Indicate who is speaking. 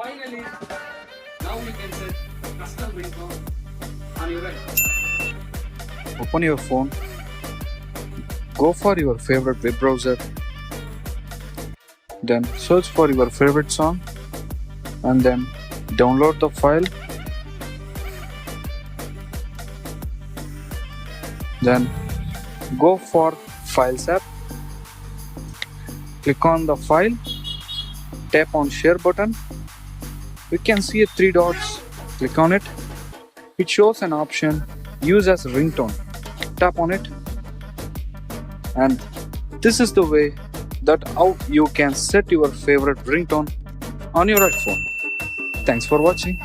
Speaker 1: Finally, now you can set custom ringtone on your iPhone.
Speaker 2: Open your phone, go for your favorite web browser, then search for your favorite song and then download the file. Then go for Files app, click on the file, tap on share button. You can see a three dots, click on it. It shows an option use as ringtone. Tap on it, and this is the way that how you can set your favorite ringtone on your iPhone. Thanks for watching.